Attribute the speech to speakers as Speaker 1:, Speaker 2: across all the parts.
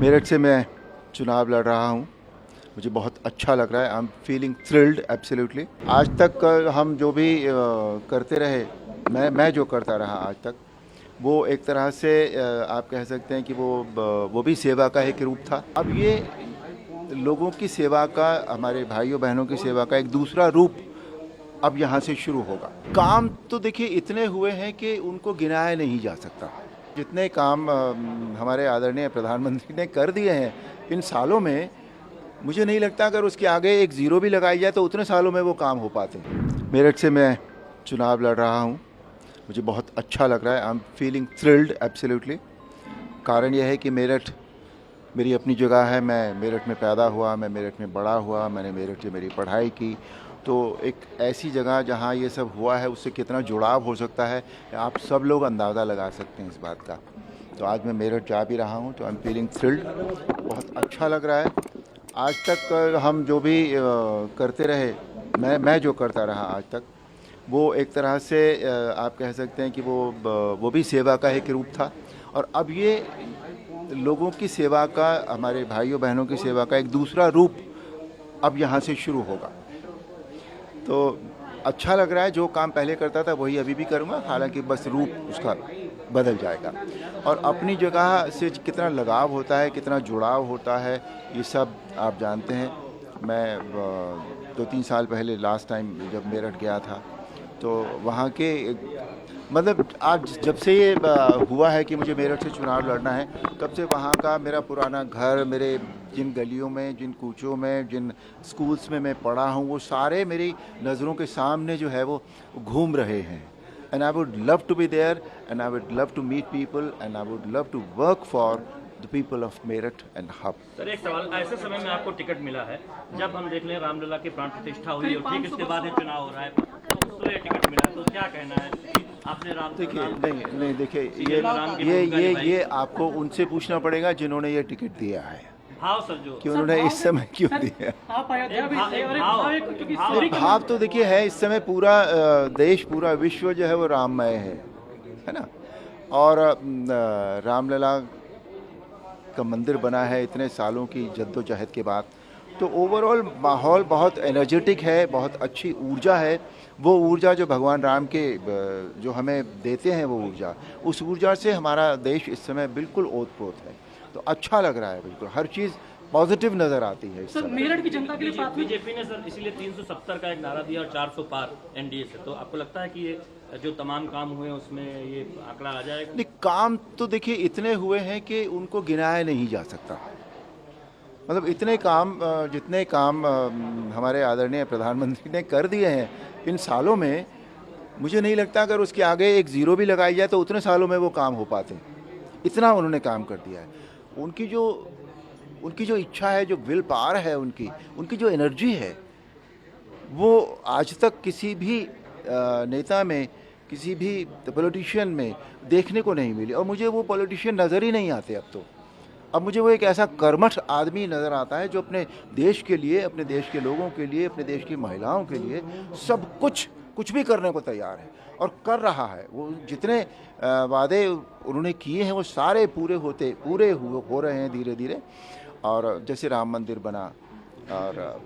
Speaker 1: मेरठ से मैं चुनाव लड़ रहा हूँ। मुझे बहुत अच्छा लग रहा है। I am feeling thrilled absolutely. आज तक हम जो भी करते रहे, मैं जो करता रहा आज तक, वो एक तरह से आप कह सकते हैं कि वो भी सेवा का एक रूप था। अब ये लोगों की सेवा का, हमारे भाइयों बहनों की सेवा का एक दूसरा रूप अब यहाँ से शुरू होगा। काम तो देखिए इतने हुए हैं कि उनको गिनाया नहीं जा सकता। जितने काम हमारे आदरणीय प्रधानमंत्री ने कर दिए हैं इन सालों में, मुझे नहीं लगता अगर उसके आगे एक ज़ीरो भी लगाई जाए तो उतने सालों में वो काम हो पाते हैं। मेरठ से मैं चुनाव लड़ रहा हूँ। मुझे बहुत अच्छा लग रहा है। I am feeling thrilled absolutely. कारण यह है कि मेरठ मेरी अपनी जगह है। मैं मेरठ में पैदा हुआ, मैं मेरठ में बड़ा हुआ, मैंने मेरठ से मेरी पढ़ाई की। तो एक ऐसी जगह जहाँ ये सब हुआ है, उससे कितना जुड़ाव हो सकता है आप सब लोग अंदाज़ा लगा सकते हैं इस बात का। तो आज मैं मेरठ जा भी रहा हूँ, तो आई एम फीलिंग थ्रिल्ड। बहुत अच्छा लग रहा है। आज तक हम जो भी करते रहे, मैं जो करता रहा आज तक, वो एक तरह से आप कह सकते हैं कि वो भी सेवा का एक रूप था। और अब ये लोगों की सेवा का, हमारे भाइयों बहनों की सेवा का एक दूसरा रूप अब यहाँ से शुरू होगा। तो अच्छा लग रहा है। जो काम पहले करता था वही अभी भी करूँगा, हालांकि बस रूप उसका बदल जाएगा। और अपनी जगह से कितना लगाव होता है, कितना जुड़ाव होता है, ये सब आप जानते हैं। मैं 2-3 साल पहले लास्ट टाइम जब मेरठ गया था, तो वहाँ के मतलब आज जब से ये हुआ है कि मुझे मेरठ से चुनाव लड़ना है, तब से वहाँ का मेरा पुराना घर, मेरे जिन गलियों में, जिन कूचों में, जिन स्कूल्स में मैं पढ़ा हूँ, वो सारे मेरी नज़रों के सामने जो है वो घूम रहे हैं। And I would love to be there, and I would love to meet people, and I would love to work for the people of Meerut and hub.
Speaker 2: Sir, एक सवाल, ऐसे समय में आपको टिकट मिला है, जब हम देख लें रामलला की प्राण प्रतिष्ठा हुई और ठीक इसके बाद ये चुनाव हो रहा है, तो उसको ये टिकट मिला, तो क्या कहना है आपने
Speaker 1: देखिए नहीं देखिए, ये आपको उनसे पूछना पड़ेगा जिन्होंने ये टिकट दिया है
Speaker 2: भाव सर जो
Speaker 1: कि उन्होंने इस समय क्यों दिया। भाव तो देखिए है, इस समय पूरा देश, पूरा विश्व जो है वो राममय है ना। और रामलला का मंदिर बना है इतने सालों की जद्दोजहद के बाद। तो ओवरऑल माहौल बहुत एनर्जेटिक है, बहुत अच्छी ऊर्जा है। वो ऊर्जा जो भगवान राम के जो हमें देते हैं, वो ऊर्जा, उस ऊर्जा से हमारा देश इस समय बिल्कुल ओतप्रोत है। तो अच्छा लग रहा है, बिल्कुल हर चीज़ पॉजिटिव नज़र आती है इस
Speaker 3: सर,
Speaker 1: समय।
Speaker 3: मेरठ की जनता के लिए
Speaker 2: बीजेपी ने सर इसीलिए 370 का एक नारा दिया और 400 पार एनडीए से, तो आपको लगता है कि ये जो तमाम काम हुए उसमें ये आंकड़ा आ जाएगा?
Speaker 1: नहीं, काम तो देखिए इतने हुए हैं कि उनको गिनाया नहीं जा सकता। मतलब इतने काम, जितने काम हमारे आदरणीय प्रधानमंत्री ने कर दिए हैं इन सालों में, मुझे नहीं लगता अगर उसके आगे एक ज़ीरो भी लगाई जाए तो उतने सालों में वो काम हो पाते। इतना उन्होंने काम कर दिया है। उनकी जो इच्छा है, जो विल पावर है, उनकी जो एनर्जी है, वो आज तक किसी भी नेता में, किसी भी पॉलिटिशियन में देखने को नहीं मिली। और मुझे वो पॉलिटिशियन नज़र ही नहीं आते अब तो। अब मुझे वो एक ऐसा कर्मठ आदमी नज़र आता है जो अपने देश के लिए, अपने देश के लोगों के लिए, अपने देश की महिलाओं के लिए सब कुछ भी करने को तैयार है और कर रहा है। वो जितने वादे उन्होंने किए हैं वो सारे पूरे हो रहे हैं धीरे धीरे। और जैसे राम मंदिर बना और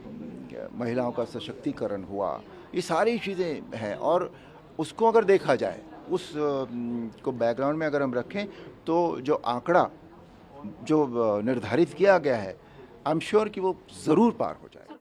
Speaker 1: महिलाओं का सशक्तिकरण हुआ, ये सारी चीज़ें हैं। और उसको अगर देखा जाए, उस को बैकग्राउंड में अगर हम रखें, तो जो आंकड़ा जो निर्धारित किया गया है, आई एम श्योर कि वो ज़रूर पार हो जाए।